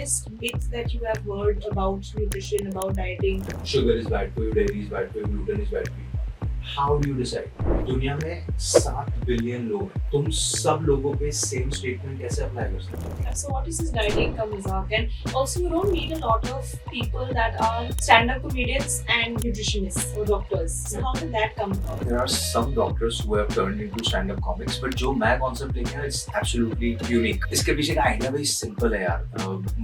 biggest myth that you have heard about nutrition, about dieting? Sugar is bad for you, dairy is bad for you, gluten is bad for you. How do you decide? दुनिया में 7 billion लोग हैं, तुम सब लोगों पे same statement कैसे apply कर सकते हो? So what is this dieting ka mazak? And also you don't need a lot of people that are stand-up comedians and nutritionists or doctors. So how did that come about? There are some doctors who have turned into stand-up comics, but जो मैं concept लेके आया, it's absolutely unique. इसके पीछे का idea very simple है यार.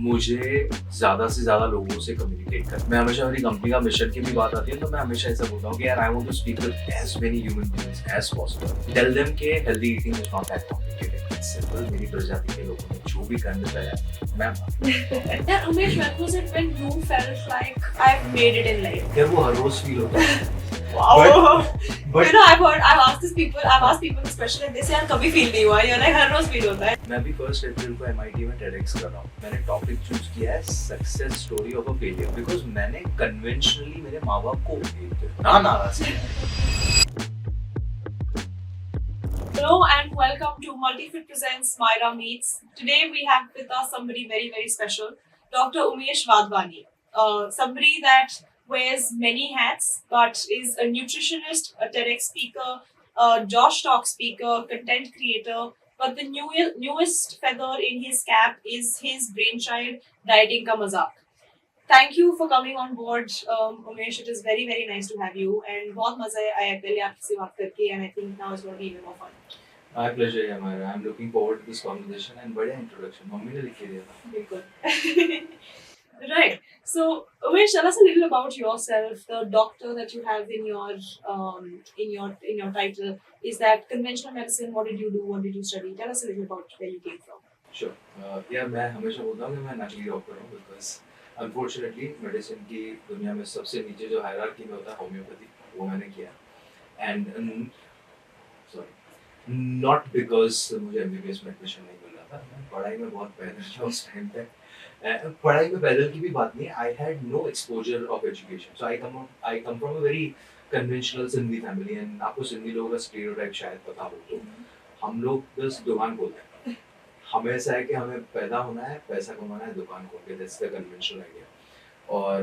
मुझे ज़्यादा से ज़्यादा लोगों से कम्युनिकेट कर. मैं हमेशा मेरी कंपनी का मिशन की भी बात आती है तो मैं हमेशा ऐसा बोलता हूँ कि यार I want to speak with as many human beings as possible. Tell them कि healthy eating is not that complicated. It's simple. मेरी प्रजाति के लोगों ने जो भी करने लगा मैं Yeah, Umesh, when was it when you felt like I've made it in life? यार वो हर रोज फील होता है. Wow. But You know, I've asked people this question and they say यार कभी feel नहीं हुआ. You're like her rose feel होता है. मैं भी 1 अप्रैल को MIT में TEDx कर रहा हूँ. मैंने टॉपिक चूज किया है success story of a failure because मैंने कन्वेंशनली मेरे माँ बाप को नाराज किया. Hello and welcome to MultiFit Presents Myra Meets. Today we have with us somebody very, very special, Dr. Umesh Wadhwani. Somebody that wears many hats but is a nutritionist, a TEDx speaker, a Josh Talk speaker, content creator. But the newest feather in his cap is his brainchild, Dieting Ka Mazak. Thank you for coming on board, Umesh. It is very, very nice to have you. And बहुत मजा आया पहले आपसे बात करके, and I think now it's going to be even more fun. My pleasure, Yamara. I'm looking forward to this conversation and बढ़िया introduction. Mummy ने लिख के दिया था. बिल्कुल. Right. So, Umesh, tell us a little about yourself. The doctor that you have in your title, is that conventional medicine? What did you do? What did you study? Tell us a little about where you came from. Sure. यार मैं हमेशा बोलता हूँ कि मैं नकली doctor हूँ because unfortunately medicine की दुनिया में सबसे नीचे जो हायरार्की में होता है होम्योपैथी वो मैंने किया. And sorry, not because मुझे MBBS में एडमिशन नहीं मिल रहा था. मैं पढ़ाई में बहुत पैदल था उस टाइम पे. पढ़ाई में पैदल की भी बात नहीं है. I had no exposure of education. So I come from a very conventional Sindhi family and आपको सिंधी लोगों का stereotype शायद पता हो तो हम लोग बस दुकान खोलते हैं. हमें ऐसा है कि हमें पैदा होना है, पैसा कमाना है, दुकान खोल के. That's the conventional idea. और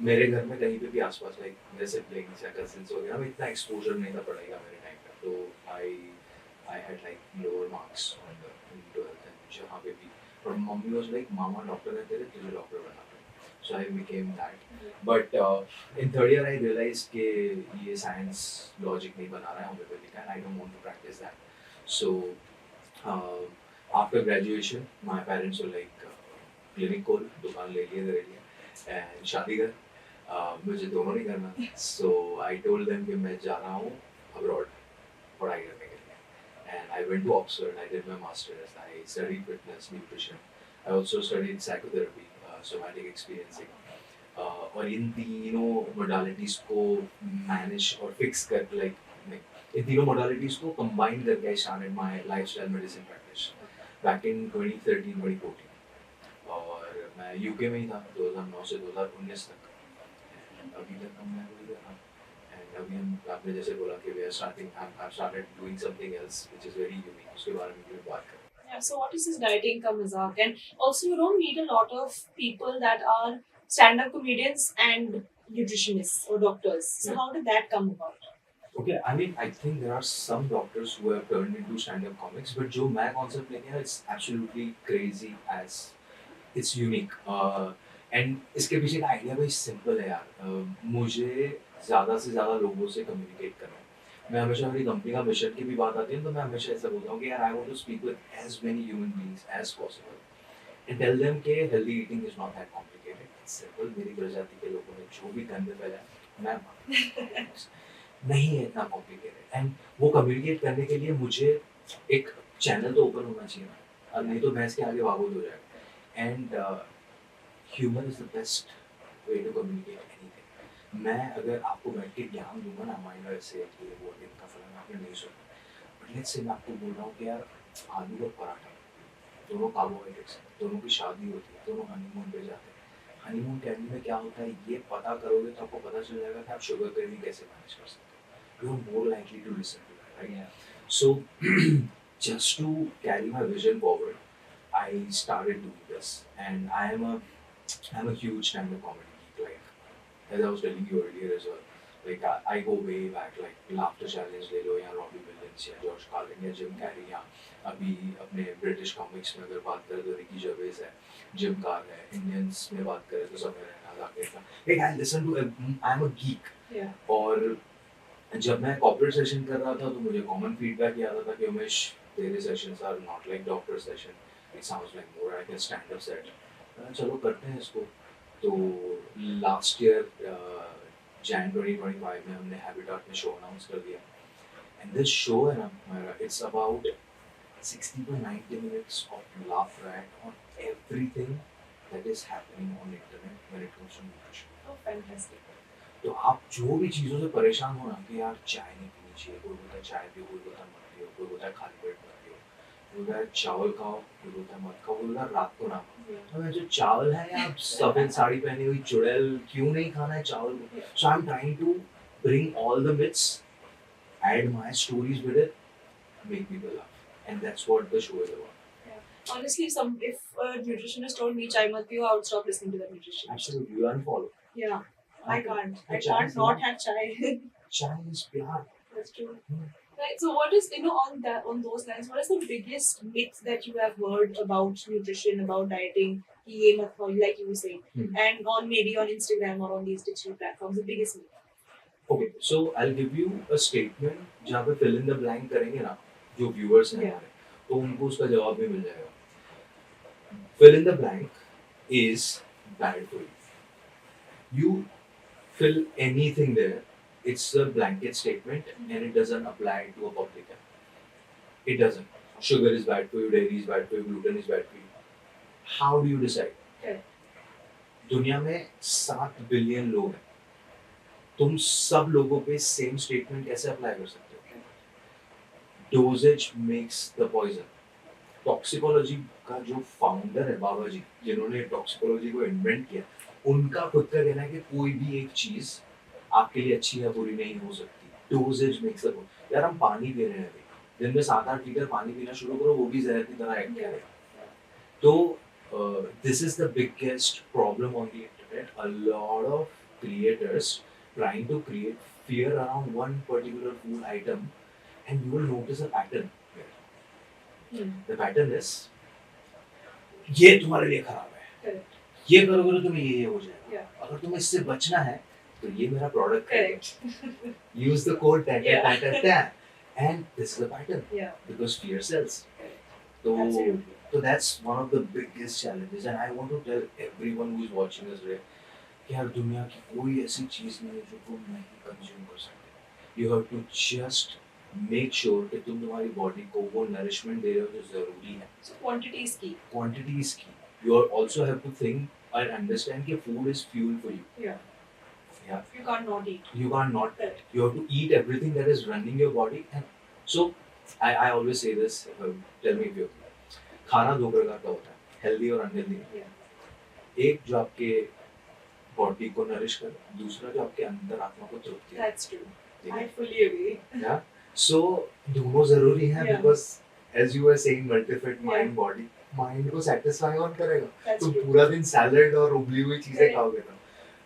मेरे घर में कहीं पे भी आसपास लाइक मेरे सिबलिंग्स या कजिन्स वगैरह में इतना एक्सपोजर नहीं था पढ़ाई का मेरे टाइम पे. तो I had like lower marks on the in 12th and जहाँ पे भी. और मम्मी वाज लाइक मामा डॉक्टर है तेरे, तुझे डॉक्टर बनाना है. So I became that. But in third year I realise कि ये साइंस लॉजिक नहीं बना रहा है होम्योपैथी का and I don't want to practise that. So after graduation, my parents were like, clinic खोल, दुकान ले लिए तेरे लिए, and शादी कर. मुझे दोनों नहीं करना. So I told them कि मैं जा रहा हूँ abroad पढ़ाई करने के लिए. And I went to Oxford. I did my masters. I studied fitness, nutrition. I also studied psychotherapy, somatic experiencing. और इन तीनों modalities को manage और fix कर इन तीनों modalities को combine करके I started my lifestyle medicine practice. Back in 2013-2014 और मैं यूके में ही था 2009 से 2019 तक. And अभी तक मैं वही कर रहा हूँ. And अभी हम आपने जैसे बोला कि we are starting, I've started doing something else which is very unique. उसके बारे में भी बात करें. Yeah, so what is this dieting ka mazak? And also you don't need a lot of people that are stand-up comedians and nutritionists or doctors. So Yeah. how did that come about? Okay, I mean, I think there are some doctors who have turned into stand-up comics, but जो मैं concept लेके आया, it's absolutely crazy as it's unique. And इसके पीछे का idea very simple है यार. मुझे ज़्यादा से ज़्यादा लोगों से communicate करना है. मैं हमेशा मेरी कंपनी का मिशन की भी बात आती है तो मैं हमेशा ऐसा बोलता हूँ कि यार I want to speak with as many human beings as possible and tell them कि healthy eating is not that complicated. It's simple. मेरी प्रजाति के लोगों ने जो भी करने फैला मैं नहीं है इतना कॉम्प्लिकेटेड. एंड वो कम्युनिकेट करने के लिए मुझे एक चैनल तो ओपन होना चाहिए ना. और नहीं तो भैंस के आगे बाबूल हो जाएगा. And humour is the best way to communicate anything. मैं अगर आपको बैठ के ज्ञान दूंगा ना माइंड ऐसे वो इनका फलन आपने नहीं सुना. बट लेट्स से मैं आपको बोल रहा हूँ कि यार आलू और पराठा दोनों कार्बोहाइड्रेट्स हैं, दोनों की शादी होती है, दोनों हनीमून पे जाते हैं. हनीमून टाइम में क्या होता है ये पता करोगे तो आपको पता चल जाएगा कि आप शुगर क्रेविंग कैसे मैनेज कर सकते हो. You're more likely to listen to that, right? Yeah. So, just to carry my vision forward, I I started doing this, and I'm a huge stand-up comedy geek. Like as I was telling you earlier as well, like I go way back, like Laughter Challenge ले लो या Robbie Williams या George Carlin या Jim Carrey या अभी अपने British comics में अगर बात करें तो रिकी जर्वेस है, जिम कार है, इंडियंस में बात करें तो समय रहना जाके का, like I listen to, I'm a geek. और जब मैं कॉर्पोरेट सेशन कर रहा था तो मुझे कॉमन फीडबैक ये आता था कि उमेश तेरे sessions are not like doctor session, it sounds like more I can stand up set, चलो करते हैं इसको। तो लास्ट ईयर जैन 2025 में हमने हैबिटेट में शो अनाउंस कर दिया, एंड दिस शो है ना हमारा, it's about 60 to 90 minutes of laugh track on everything that is happening on internet when it comes to nutrition. Oh, fantastic. तो आप जो भी चीज़ों से परेशान हो ना कि यार चाय नहीं पीनी चाहिए, कोई बोलता है चाय पियो, कोई बोलता है मत पियो, कोई बोलता है खाली पेट मत पियो, कोई बोलता है चावल खाओ, कोई बोलता है मत खाओ, कोई बोलता है रात को ना खाओ। तो जो चावल है यार, सफेद साड़ी पहनी हुई चुड़ैल, क्यों नहीं खाना है चावल को? So I'm trying to bring all the myths, add my stories with it, make people laugh, and that's what the show is about. Honestly, if a nutritionist told me chai mat piyo, I would stop listening to that nutritionist. Absolutely, you unfollow. Yeah, I can't. I Chai can't is not not- have chai. Chai is pyar. That's true. Hmm. Right. So, what is on those lines? What is the biggest myth that you have heard about nutrition, about dieting? कि ये मत खाओ, like you were saying, and maybe on Instagram or on these digital platforms, the biggest myth. Okay, so I'll give you a statement जहाँ पे fill in the blank करेंगे ना जो viewers हैं हमारे, तो उनको उसका जवाब भी मिल जाएगा. Fill in the blank is bad for you. You fill anything there. It's a blanket statement and it doesn't apply to a public. It doesn't. Sugar is bad for you, dairy is bad for you, gluten is bad for you. How do you decide? Okay. दुनिया में 7 billion लोग हैं. तुम सब लोगों पे same statement कैसे apply कर सकते हो? Doses makes the poison. Toxicology का जो फाउंडर है बाबा जी, जिन्होंने टॉक्सिकोलॉजी को इन्वेंट किया, उनका खुद का कहना है कि कोई भी एक चीज आपके लिए अच्छी या बुरी नहीं हो सकती. Doses makes the poison. यार हम पानी पी रहे हैं अभी, दिन में 7-8 लीटर पानी पीना शुरू करो, वो भी जहर की तरह एक्ट करेगा. तो this is the biggest problem on the internet. A lot of creators trying to create fear around one particular food item, and you will notice a pattern here. The pattern is ये तुम्हारे लिए खराब है, ये करोगे तो तुम्हें ये हो जाएगा, अगर तुम्हें इससे बचना है तो ये मेरा प्रोडक्ट है, use the code and this is the pattern, because fear sells. So that's one of the biggest challenges, and I want to tell everyone who is watching us today कि यार दुनिया की कोई ऐसी चीज नहीं है जो तुम नहीं कंज्यूम कर सकते. You have to just make sure कि तुम तुम्हारी बॉडी को वो नरिशमेंट दे रहे हो जो जरूरी है. So quantity is key. Quantity is key. You also have to think and understand कि food is fuel for you. Yeah. You can't not eat. You can't not. You have to eat everything that is running your body, and so I always say this. Tell me if you. खाना 2 प्रकार का होता है, healthy और unhealthy. एक जो आपके body को नरिश करे, दूसरा जो आपके अंदर आत्मा को तृप्ति. That's true. I fully agree. Yeah. So दोनों जरूरी हैं, because as you were saying, multi-fit mind body, mind को satisfy कौन करेगा? तुम पूरा दिन सैलेड और उबली हुई चीजें खाओगे ना.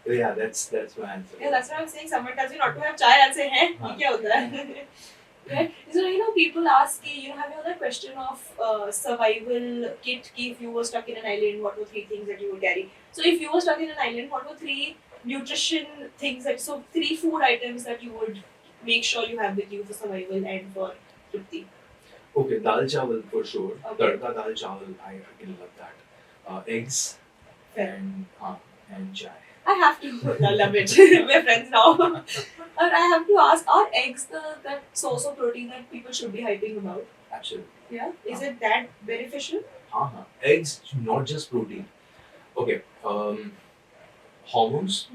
So yeah, that's my answer. Yeah, that's what I'm saying. Someone tells you not to have chai, I'll say, "Hey, ये क्या होता है?" Right? So people ask, have you that question of survival kit? If you were stuck in an island, what were 3 things that you would carry? So if you were stuck in an island, what were 3 nutrition things so 3 food items that you would make sure you have with you for survival and for tripti? Okay, dal chawal for sure. Okay. Tadka dal chawal, I really love that. Eggs and chai. I have to. I love it. We're friends now. But I have to ask, are eggs that source of protein that people should be hyping about? Absolutely. Yeah. Is it that beneficial? Eggs, not just protein. Okay. Hormones.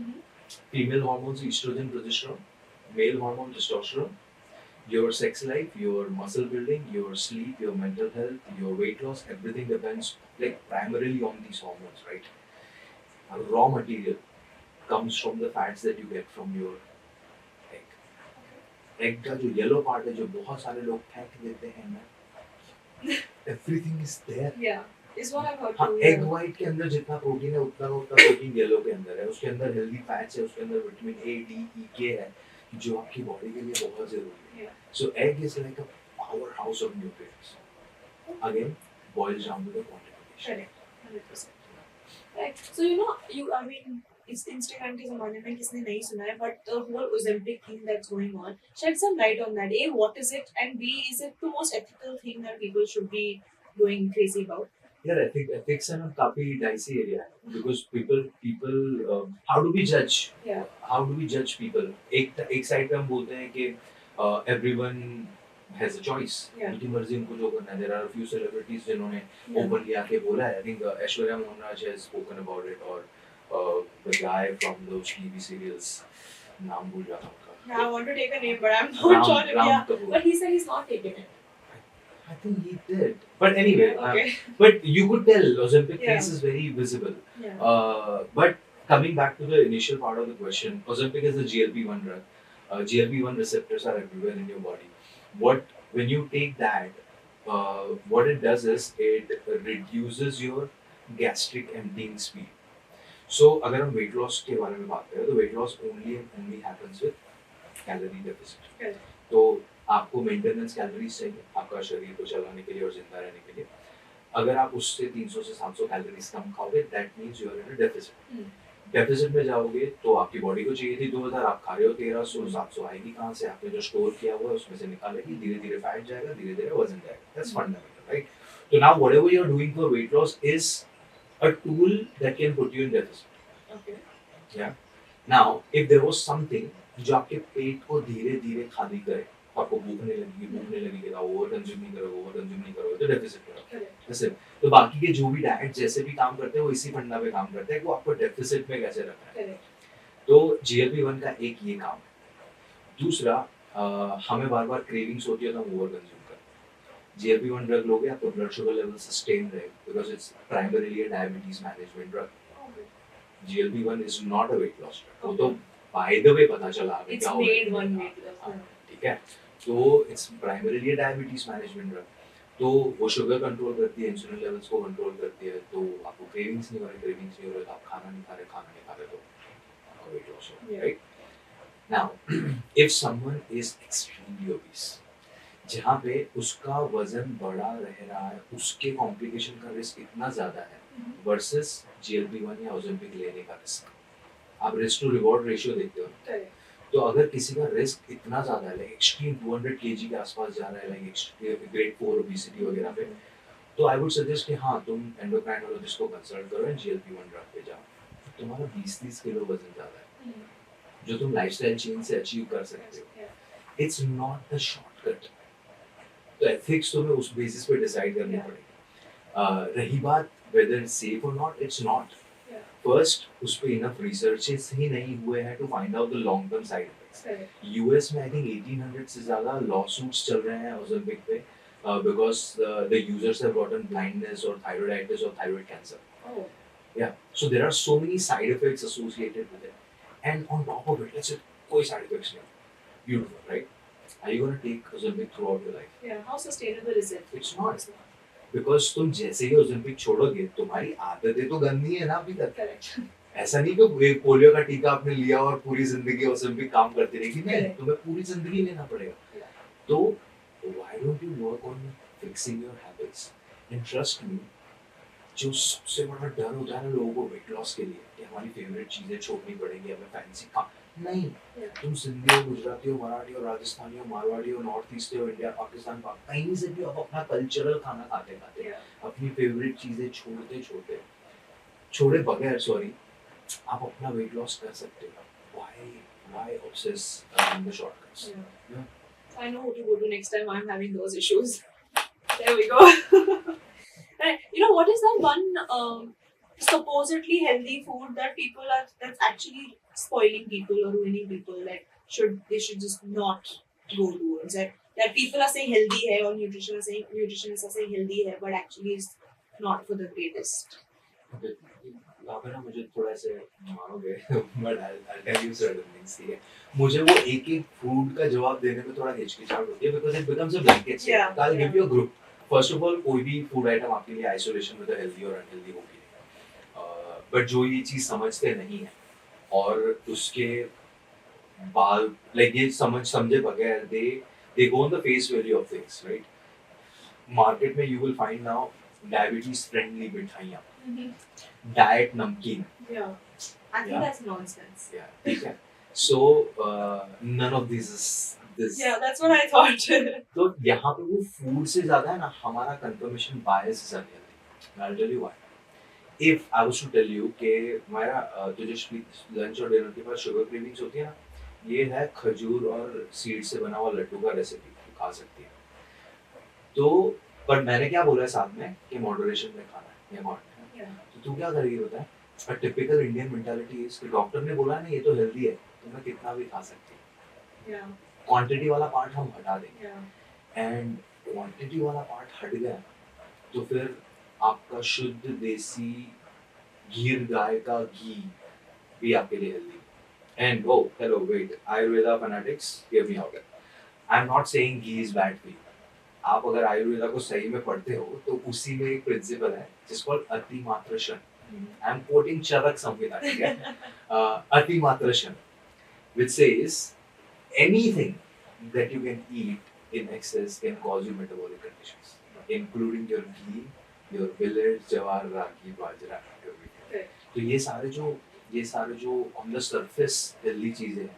Female hormones, estrogen, progesterone. Male hormone, testosterone. Your sex life, your muscle building, your sleep, your mental health, your weight loss, everything depends primarily on these hormones, right? Raw material comes from the fats that you get from your egg. Egg का जो yellow part है जो बहुत सारे लोग फेंक देते हैं ना, everything is there. Yeah. Is what I've heard हाँ, too. एग वाइट के अंदर जितना प्रोटीन है उतना का उतना प्रोटीन येलो के अंदर है, उसके अंदर हेल्दी फैट्स है, उसके अंदर विटामिन ए डी ई के है जो आपकी बॉडी के लिए बहुत जरूरी है. Yeah. So egg is like a powerhouse of nutrients. Again boils down to the quantification. Correct. 100%. Right. So I mean, इस Instagram के ज़माने में किसने नहीं सुना है, but the whole Ozempic thing that's going on, shed some light on that. A, what is it, and B, is it the most ethical thing that people should be going crazy about? यार ethics है ना काफी dicey area है because people how do we judge? Yeah. How do we judge people? एक side पे हम बोलते हैं कि everyone has a choice. Yeah. उनकी मर्जी उनको जो करना है. There are a few celebrities जिन्होंने Yeah. openly आके बोला है. I think Aishwarya Mohanraj has spoken about it or the guy from those TV serials नाम भूल रहा हूँ उनका. Yeah, I want to take a name, but I'm not sure. Ram Yeah, Kapoor. but he said he's not taking it. I think he did. But anyway, Okay. but you could tell Ozempic Yeah. face is very visible. Yeah. But coming back to the initial part of the question, Ozempic is a GLP-1 drug. GLP-1 receptors are everywhere in your body. When you take that, what it does is it reduces your gastric emptying speed. So अगर हम weight loss के बारे में बात करें तो weight loss only happens with calorie deficit. Correct. तो आपको मेंटेनेंस कैलोरीज चाहिए आपका शरीर को चलाने के लिए और जिंदा रहने के लिए. अगर आप उससे 300 से 700 कैलोरीज कम खाओगे that means you are in a deficit. Deficit में जाओगे तो आपकी बॉडी को चाहिए थी 2000, आप खा रहे हो 1300, 700 आएगी कहाँ से? आपने जो स्टोर किया हुआ है उसमें से निकालेगी, धीरे धीरे फैट जाएगा, धीरे धीरे वजन जाएगा. That's fundamental, right? तो now whatever you are doing for weight loss is a tool that can put you in deficit. Okay. Yeah now if there was something जो आपके पेट को धीरे धीरे खाली करे, आपको भूख नहीं लगी तो ओवर कंज्यूम नहीं करोगे तो डेफिसिट करोगे. Correct. जैसे तो बाकी के जो भी डाइट जैसे भी काम करते हैं वो इसी फंडा पे काम करते हैं कि वो आपको डेफिसिट में कैसे रखना है. Correct. तो GLP-1 का एक ये काम है. दूसरा हमें बार बार क्रेविंग्स होती है तो हम ओवर कंज्यूम करते हैं. GLP-1 ड्रग लोगे आपका ब्लड शुगर लेवल सस्टेन रहेगा because it's primarily a diabetes management drug. Okay. GLP-1 is not a weight loss drug. वो तो बाय द वे पता चला हमें It's क्या हो made रहा one है. weight loss. हाँ, ठीक है. तो it's primarily a diabetes management drug. तो वो शुगर कंट्रोल करती है, इंसुलिन लेवल्स को कंट्रोल करती है. तो आपको क्रेविंग्स नहीं हो रहे तो आप खाना नहीं खा रहे तो आपका वेट लॉस हो रहा है, right? Now if someone is extremely obese, जहाँ पे उसका वजन बढ़ा रह रहा है, उसके कॉम्प्लिकेशन का रिस्क इतना ज्यादा है वर्सेस GLP-1 या Ozempic लेने का रिस्क. आप रिस्क टू रिवॉर्ड रेशियो देखते हो. Correct. तो अगर किसी का रिस्क इतना ज्यादा है, लाइक एक्सट्रीम 200 kg के आसपास जा रहा है, लाइक ग्रेड 4 ओबेसिटी वगैरह पे, तो आई वुड सजेस्ट कि हाँ तुम एंडोक्राइनोलॉजिस्ट को कंसल्ट करो एंड GLP-1 ड्रग पे जाओ. तुम्हारा 20-30 किलो वजन ज्यादा है जो तुम लाइफस्टाइल चेंज से अचीव कर सकते हो. Yeah. It's not the shortcut. तो एथिक्स तुम्हें उस बेसिस पे डिसाइड करनी Yeah. पड़ेगी. रही बात वेदर इट्स सेफ और not, it's not. Yeah. First उस पे इनफ रिसर्चेस ही नहीं हुए हैं to find out the long term side effects. Correct. US में आई थिंक 1800 से ज्यादा लॉसूट्स चल रहे हैं Ozempic पे because the users have gotten blindness or thyroiditis or thyroid cancer. Oh. Yeah, so there are so many side effects associated with it, and on top of it, let's say कोई side effects नहीं. Beautiful, right? Are you gonna take Ozempic throughout your life? Yeah. How sustainable is it? It's not. Because तुम जैसे ही Ozempic छोड़ोगे तुम्हारी आदतें तो गंदी है ना अभी तक. Correct. ऐसा नहीं कि एक पोलियो का टीका आपने लिया और पूरी जिंदगी Ozempic काम करती रहेगी. नहीं, Correct. तुम्हें पूरी जिंदगी लेना पड़ेगा. Yeah. तो why don't you work on fixing your habits? And trust me, जो सबसे बड़ा डर होता है ना लोगों को वेट लॉस के लिए कि हमारी फेवरेट चीजें छोड़नी पड़ेंगी, हमें फैंसी खा नहीं. Yeah. तुम सिंधी हो, गुजराती हो, मराठी हो, राजस्थानी हो, मारवाड़ी हो, नॉर्थ ईस्ट हो, इंडिया, पाकिस्तान, कहीं से भी आप अपना कल्चरल खाना खाते खाते Yeah. अपनी फेवरेट चीजें छोड़े बगैर आप अपना वेट लॉस कर सकते हो. Why obsess around the shortcuts? Yeah. Yeah. I know who to go to next time I'm having those issues. There we go. Right. What is that one supposedly healthy food that that's actually spoiling people or ruining people? Like they should just not go towards it. That people are saying healthy hai or nutritionists are saying healthy hai, but actually is not for the greatest. Okay. यहाँ पे ना मुझे थोड़ा से मारोगे but I'll tell you certain things. ठीक है, मुझे वो एक फूड का जवाब देने में थोड़ा हिचकिचाहट होती है because it becomes a blanket statement. Yeah, I'll give you a group. First of all कोई भी फूड आइटम आपके लिए आइसोलेशन में तो हेल्दी और अनहेल्दी होगी, बट जो ये चीज समझते नहीं है और उसके बाद लाइक ये समझे बगैर they go on the face value of things, right? Market में you will find now diabetes friendly मिठाइयाँ, डाइट नमकीन, Yeah. I think Yeah. that's nonsense. ठीक है, so none of this is this. Yeah, that's what I thought. तो यहाँ पे वो food से ज्यादा है ना हमारा confirmation bias is unhealthy. I'll tell you why. If I was to tell you कि हमारा तुझे लंच और डिनर के बाद शुगर क्रेविंग्स होती है ना, ये है खजूर और सीड से बना हुआ लड्डू का रेसिपी, खा सकती है। तो पर मैंने क्या बोला है साथ में कि मॉडरेशन में खाना है, ये मॉडरेशन। Yeah. तो तू क्या करेगी पता है? A typical Indian mentality is कि डॉक्टर ने बोला ना ये तो हेल्दी है, तो मैं कितना भी खा सकती हूँ। Yeah. क्वांटिटी वाला पार्ट हम हटा देंगे, Yeah. एंड क्वांटिटी वाला पार्ट हट गया तो फिर आपका शुद्ध देसी गीर गाय का घी भी आपके लिए healthy. And oh hello wait, Ayurveda fanatics hear me out, I am not saying ghee is bad for you. आप अगर आयुर्वेदा को सही में पढ़ते हो तो उसी में एक प्रिंसिपल है जिसको अति मात्रशन, आई एम कोटिंग चरक संहिता, ठीक है, अति मात्रशन, which says anything that you can eat in excess can cause you metabolic conditions, including your ghee, your millets, jawar, ragi, bajra, everything. Okay. तो ये सारे जो on the surface healthy चीजें हैं,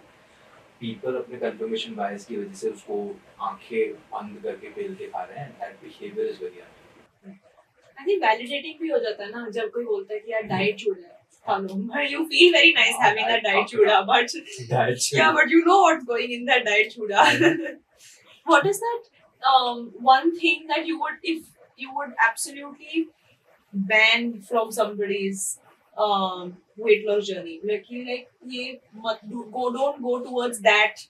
people अपने confirmation bias की वजह से उसको आंखें बंद करके पेल के खा रहे हैं, and that behavior is very unhealthy. I think validating भी हो जाता है ना जब कोई बोलता है कि यार डाइट छूड़ा है, follow. You feel very nice having that diet chuda, but That's yeah, but you know what's going in that diet chuda. What is that one thing that you would, if you would absolutely ban from somebody's weight loss journey? Like ye mat do, don't go towards that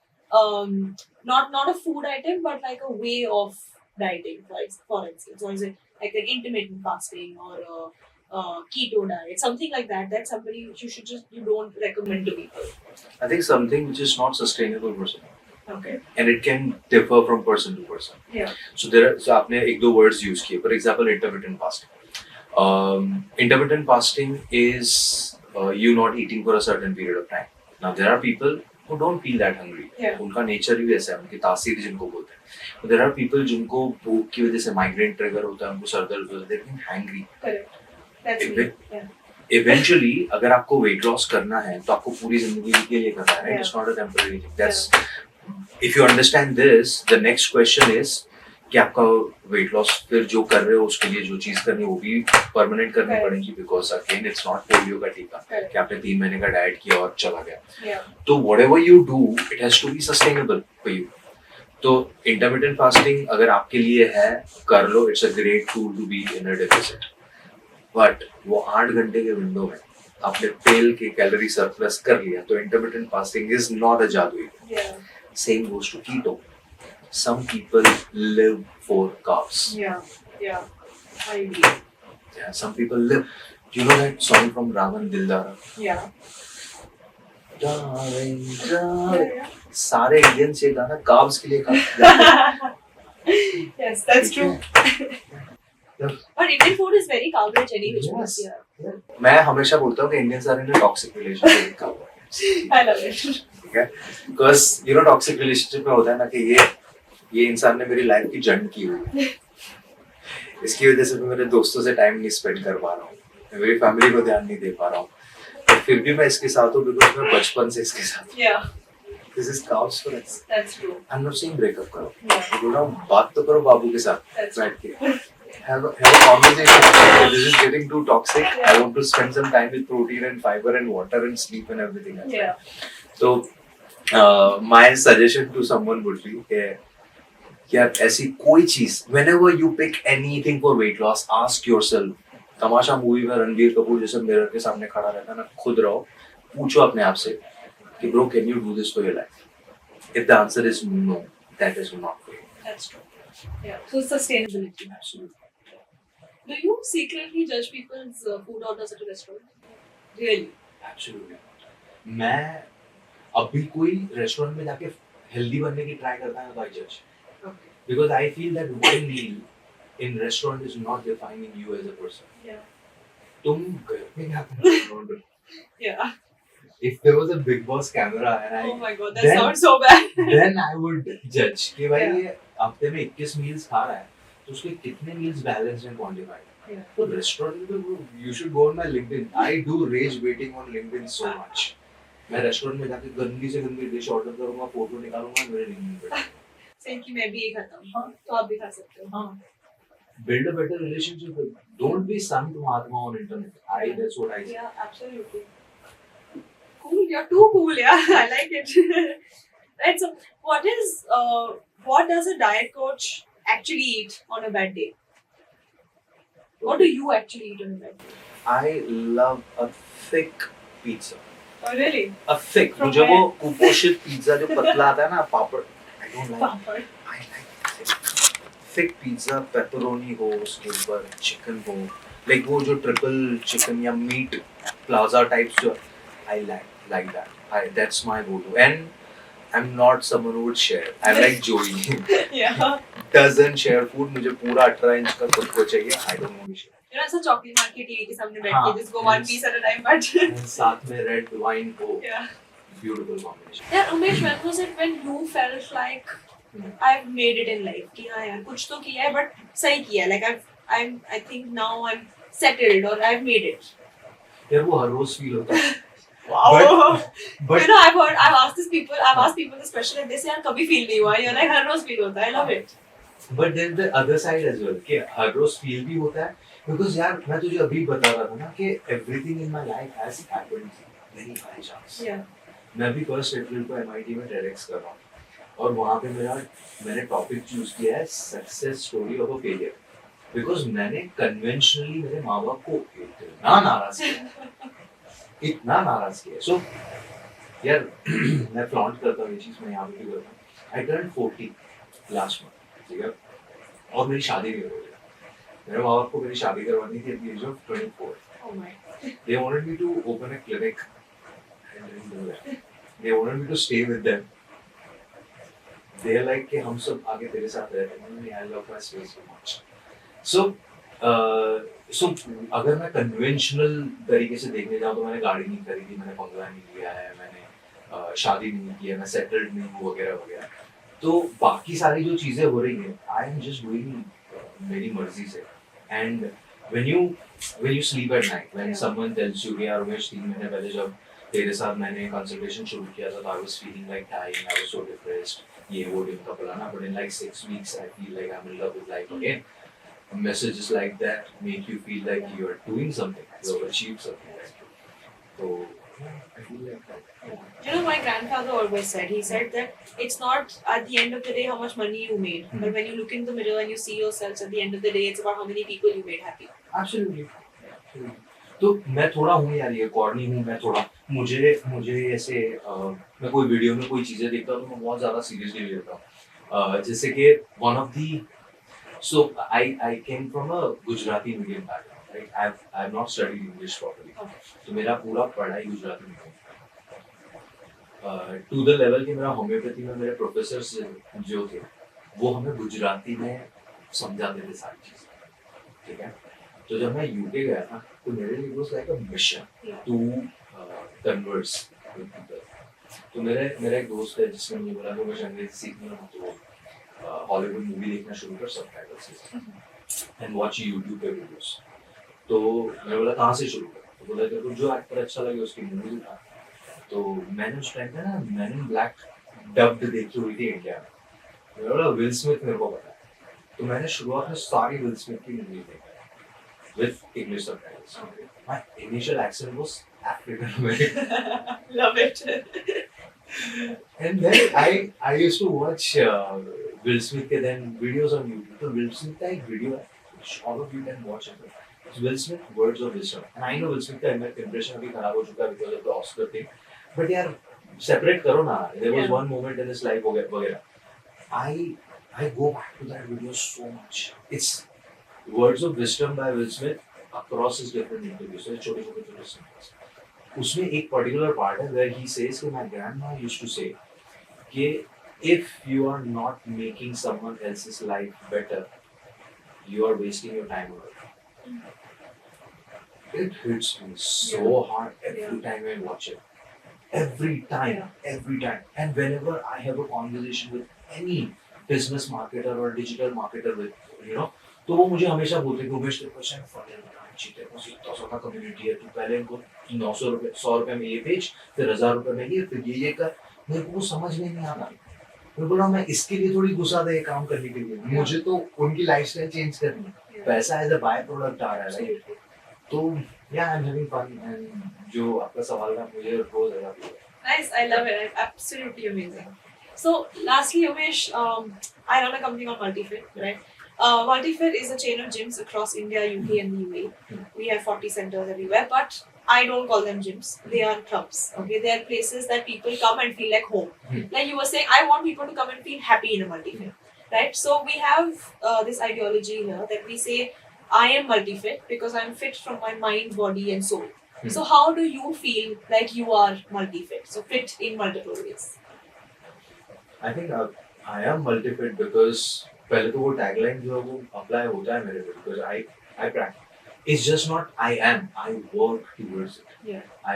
not a food item but like a way of dieting, for instance, or is it like an intermittent fasting or keto diet, something like that? That's somebody you don't recommend to people. I think something which is not sustainable for someone. Okay. And it can differ from person to person. Yeah. So आपने एक दो words use किए. For example, intermittent fasting. Intermittent fasting is you not eating for a certain period of time. Now there are people who don't feel that hungry. Yeah. उनका nature ही वैसा है, उनकी तासीर जिनको बोलते हैं. But there are people जिनको भूख की वजह से migraine trigger होता है, उनको सर दर्द होता है, they become hungry. Correct. That's me. Yeah. Eventually, अगर आपको weight loss करना है, तो आपको पूरी जिंदगी के लिए करना है. Yeah. It's not a temporary thing. That's if you understand this, the next question is कि आपका weight loss फिर जो कर रहे हो उसके लिए जो चीज करनी है वो भी permanent करनी पड़ेगी, because again it's not polio का टीका कि आपने 3 महीने का डाइट किया और चला गया. Yeah. तो whatever you do, it has to be sustainable for you. तो intermittent fasting अगर आपके लिए है, कर लो. It's a great tool to be in a deficit. But वो 8 घंटे के विंडो में आपने पेल के कैलोरी सरप्लस कर लिया, तो intermittent fasting is not a जादू. Yeah. Same goes to keto. Some people live for carbs. Yeah. Yeah. I agree. Yeah, some people live. Do you know that song from Ravan Dildara? Yeah. Darling, Yeah, darling. yeah. सारे Indians ये गाना carbs के लिए गाते हैं. Yes, that's true. Yeah. But Indian food is very carb rich anyway. Yes. Yeah. मैं हमेशा बोलता हूँ कि Indians are in a toxic relationship with carb. I love it. ठीक है, because you know toxic relationship में होता है ना कि ये इंसान ने मेरी लाइफ की जंड की हुई है, इसकी वजह से मैं मेरे दोस्तों से टाइम नहीं स्पेंड कर पा रहा हूँ, मैं मेरी फैमिली को ध्यान नहीं दे पा रहा हूँ, पर फिर भी मैं इसके साथ हूँ बिकॉज मैं बचपन से इसके साथ. Yeah, this is counts for us. that's true. I am not saying breakup करो, Yeah. मैं बोल रहा हूँ बात तो करो बाबू के साथ That's बैठ के. Have a conversation. This is getting too toxic. I want to spend some time with protein and fiber and water and sleep and everything else. Yeah. So, my suggestion to someone would be कि यार ऐसी कोई चीज, whenever you pick anything for weight loss, ask yourself. Tamasha movie में रणबीर कपूर जैसे mirror के सामने खड़ा रहता है ना, खुद रहो, पूछो अपने आप से कि bro, can you do this for your life? If the answer is no, that is not for you. That's true. Yeah. So sustainability. Absolutely. Do you secretly judge people's food orders at a restaurant? Really? Absolutely not. मैं अभी कोई restaurant में जाके healthy बनने की try करता है तो आई जज, Okay. because I feel that one meal in restaurant is not defining you as a person. Yeah. तुम घर में क्या करना है? Yeah. If there was a Big Boss camera and Oh my god, that then- sounds so bad. then I would judge कि भाई Yeah. ये हफ्ते में 21 मील्स खा रहा है तो उसके कितने meals balanced and quantified. Yeah. तो रेस्टोरेंट में तो you should go on my LinkedIn. I do rage baiting on LinkedIn so much. मैं रेस्टोरेंट में जाके गंदी से गंदी डिश ऑर्डर करूंगा, फोटो निकालूंगा, मेरे LinkedIn पे. Saying कि मैं भी ये खाता हूँ. हाँ, तो आप भी खा सकते हो. हाँ. Build a better relationship. Don't be Sant Mahatma on internet. That's what I say. Yeah, absolutely. Cool, you're too cool, yeah. I like it. Right, so what does a diet coach actually eat on a bad day? What do you actually eat on a bad day? I love a thick pizza. Oh, really? A thick. From मुझे वो where? कुपोषित pizza जो पतला आता है ना, पापड़. I don't like. Papad. I like thick pizza, pepperoni हो उसके ऊपर, chicken हो, like वो जो triple chicken या meat plaza types जो, I like that. That's my go-to. And I'm not someone who would share. I'm like Joey. Yeah. Doesn't share food. मुझे पूरा 18 इंच का खुद को चाहिए. I don't want to share. You know, ऐसा chocolate मार के टीवी के सामने बैठ हाँ, के just go one yes. piece at a time, but And साथ में red wine हो. yeah. Beautiful combination. Yeah, Umesh, when was it when you felt like I've made it in life? कि हाँ यार कुछ तो किया है, but सही किया है. Like I think now I'm settled or I've made it. यार वो हर रोज feel होता है. Wow. But You know, I've asked people this question and they say यार कभी feel नहीं हुआ. You're like her rose feel होता है. I love it. but then the other side as well कि हर रोज feel भी होता है. Because यार मैं तुझे अभी बता रहा था ना कि everything in my life has happened very by chance. Yeah. मैं अभी फर्स्ट अप्रैल को MIT में TEDx कर रहा हूँ और वहाँ पे मैंने टॉपिक चूज किया है success story of a failure. Because मैंने कन्वेंशनली मेरे माँ बाप को इतना नाराज किया. सो यार मैं फ्लॉन्ट करता हूँ ये चीज, मैं यहाँ पे भी करता हूँ. आई टर्न 40 लास्ट मंथ, ठीक है, और मेरी शादी नहीं हो रही. मेरे माँ बाप को मेरी शादी करवानी थी at the age of 24. Oh my. They wanted me to open a clinic. I didn't do that. They wanted me to stay with them. They are like कि हम सब आगे तेरे साथ रहते हैं. I love my space so much. So अगर मैं कन्वेंशनल तरीके से देखने जाऊँ तो मैंने गाड़ी नहीं खरीदी, मैंने बंगला नहीं लिया है, मैंने शादी नहीं की है, मैं सेटल्ड नहीं हूँ वगैरह वगैरह. तो बाकी सारी जो चीज़ें हो रही हैं, आई एम जस्ट डूइंग मेरी मर्जी से. And when you sleep at night, when Yeah. someone tells you कि यार उमेश 3 महीने पहले जब तेरे साथ मैंने कंसल्टेशन शुरू किया था तो I was feeling like dying, I was so depressed, ये वो दिन का फलाना, but in like 6 weeks I feel like I'm in love with life again. Messages like that make you feel like you are doing something, you have achieved something. So I feel like that. You know, my grandfather always said, he said that it's not at the end of the day how much money you made, Hmm. but when you look in the mirror and you see yourselves at the end of the day, it's about how many people you made happy. Absolutely. तो मैं थोड़ा हूँ यार, ये corny हूँ मैं थोड़ा. मुझे ऐसे मैं कोई वीडियो में कोई चीजें देखता हूँ तो मैं बहुत ज्यादा सीरियसली ले लेता हूँ. जैसे कि one of the, so I came from a Gujarati medium background, right? I've not studied English properly. Okay. तो मेरा पूरा पढ़ाई गुजराती में. टू द लेवल कि मेरा होम्योपैथी में मेरे प्रोफेसर्स जो थे वो हमें गुजराती में समझाते थे सारी चीजें, ठीक है. तो जब मैं यूके गया था तो मेरे लिए was like a mission Yeah. To converse with people. तो मेरा एक दोस्त है जिसने मुझे बोला कि मुझे अंग्रेजी सीखना है तो हॉलीवुड मूवी देखना शुरू कर सबटाइटल्स के साथ एंड वॉच यूट्यूब पे वीडियोस. तो मैंने बोला कहाँ से शुरू कर, तो बोला तेरे को जो एक्टर अच्छा लगे उसकी मूवी उठा. तो मैंने उस टाइम पे ना मैन इन ब्लैक डब्ड देखी हुई थी इंडिया में. मैंने बोला विल स्मिथ मेरे को पता है, तो मैंने शुरुआत में सारी विल स्मिथ की मूवी देखी with English subtitles. My initial accent was African American. Love it. And then I used to watch Will Smith के then videos on YouTube. तो Will Smith का एक video है which all of you can watch it. It's Will Smith Words of Wisdom. And I know Will Smith का impression अभी खराब हो चुका है because of the Oscar thing. But यार separate करो ना. There was Yeah. one moment in his life वगैरह. I go back to that video so much. It's Words of Wisdom by Will Smith across his different interviews. So छोटे snippets. उसमें एक particular part है where he says कि my grandma used to say कि if you are not making someone else's life better, you are wasting your time over it. It hits me so hard every time I watch it. Every time, every time. And whenever I have a conversation with any business marketer or digital marketer with, you know, तो वो मुझे हमेशा बोलते हैं कि उमेश तेरे को शायद फटेल बनाना चाहिए, तेरे पास इतना सारा कम्युनिटी है, तू पहले इनको 900 रुपए 100 रुपए में ये बेच, फिर 1000 रुपए में ये, फिर ये कर। मेरे को वो समझ में नहीं आता। मैं बोला मैं इसके लिए थोड़ी घुसा दे काम करने के लिए, मुझे तो उनकी लाइफस्टाइल चेंज करनी है, पैसा एज अ बाय प्रोडक्ट आ रहा है, राइट? तो या I am having fun. And जो आपका सवाल था मुझे रोज है आपको। Nice, I love it. Absolutely amazing. So, lastly, Umesh, I run a company called Multifit, right? Multifit is a chain of gyms across India, UK, and the UAE. We have 40 centers everywhere, but I don't call them gyms. They are clubs. Okay, they are places that people come and feel like home. Like you were saying, I want people to come and feel happy in a Multifit, right? So we have this ideology here that we say, I am Multifit because I'm fit from my mind, body, and soul. So how do you feel like you are multi-fit? So fit in multiple ways. I think I am multi-fit because पहले तो वो tagline जो है वो apply होता है मेरे पे, because I practice. It's just not I am. I work towards it. Yeah. I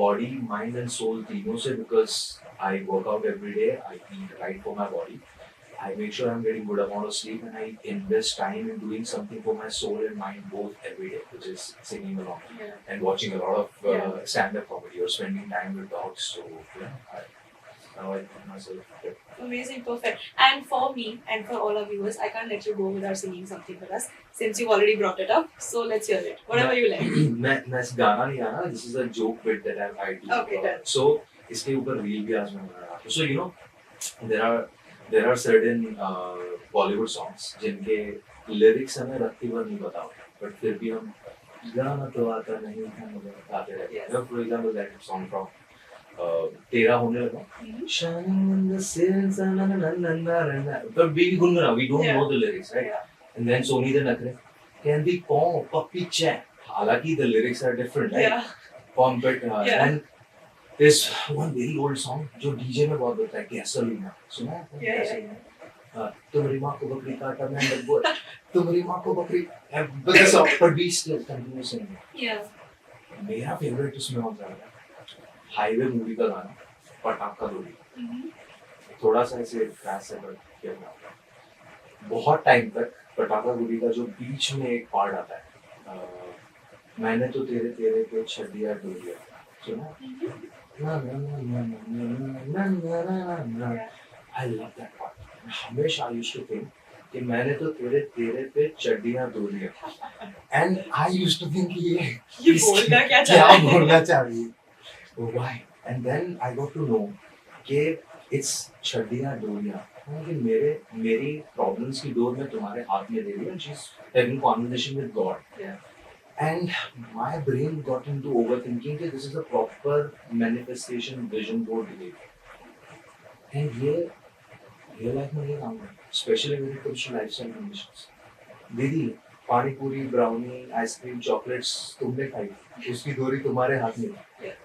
body, mind and soul तीनों से, because I work out every day. I eat right for my body. I make sure I'm getting good amount of sleep, and I invest time in doing something for my soul and mind both every day, which is singing along and watching a lot of stand-up comedy or spending time with dogs. So now I find myself fit. Amazing, perfect. And for me and for all our viewers, I can't let you go without singing something for us since you've already brought it up. So let's hear it. Whatever you like. मैं गाना नहीं गाना. This is a joke bit that I do. Okay, done. So इसके ऊपर reel भी आज मैं बना रहा हूँ. So you know there are certain Bollywood songs जिनके lyrics हमें रत्ती भर नहीं पता होता, but फिर भी हम गाना तो आता नहीं है मगर गाते रहते हैं. For example, that song from तेरा होने लगा. Shining in the sands, na na na na na na. But we गुनगुना, we don't know the lyrics, right? And then Sony the नखरे, Candy Pong, Puppy Chat. हालांकि the lyrics are different, right? Pong, but and there's one very old song जो DJ में बहुत होता है, gasoline. सुना है? तुम्हारी माँ को बकरी काटा मैं डब्बो, तुम्हारी माँ को बकरी, but the song, but we still continue singing. Yeah. मेरा favorite उसमें कौन सा है? हाईवे मूवी का गाना, पटाखा दूरी. थोड़ा सा ऐसे क्रैश है, but क्या बहुत टाइम तक पटाखा दूरी का जो बीच में एक पार्ट आता है, मैंने तो तेरे तेरे पे छड़िया डोरिया. सुना? I love that part. हमेशा I used to think कि मैंने तो तेरे तेरे पे चड्डियाँ धोलियाँ. And I used to think ये बोलना क्या चाह रही है? Why? And then I got to know कि it's चड्डियाँ डोरियाँ. कि मेरी problems की डोर में तुम्हारे हाथ में दे रही है. She's having conversation with God. Yeah. And my brain got into overthinking that this is a proper manifestation vision board behavior. And ये real life में ये काम है, especially when it comes to lifestyle conditions. दीदी पानी पूरी, brownie, ice cream, chocolates तुमने खाई, उसकी डोरी तुम्हारे हाथ में.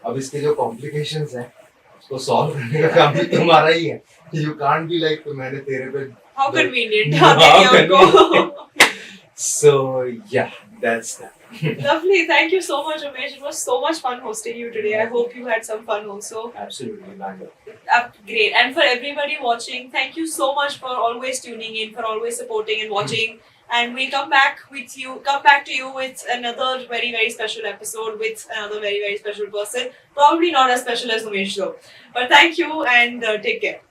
अब इसके जो complications हैं, उसको solve करने का काम भी तुम्हारा ही है. You can't be like मैंने तेरे पे. How convenient. So yeah, that's that. Lovely. Thank you so much, Umesh. It was so much fun hosting you today. I hope you had some fun also. Absolutely, Nanda. Great. And for everybody watching, thank you so much for always tuning in, for always supporting and watching. And we'll come back to you with another very, very special episode with another very, very special person. Probably not as special as Umesh though. But thank you and take care.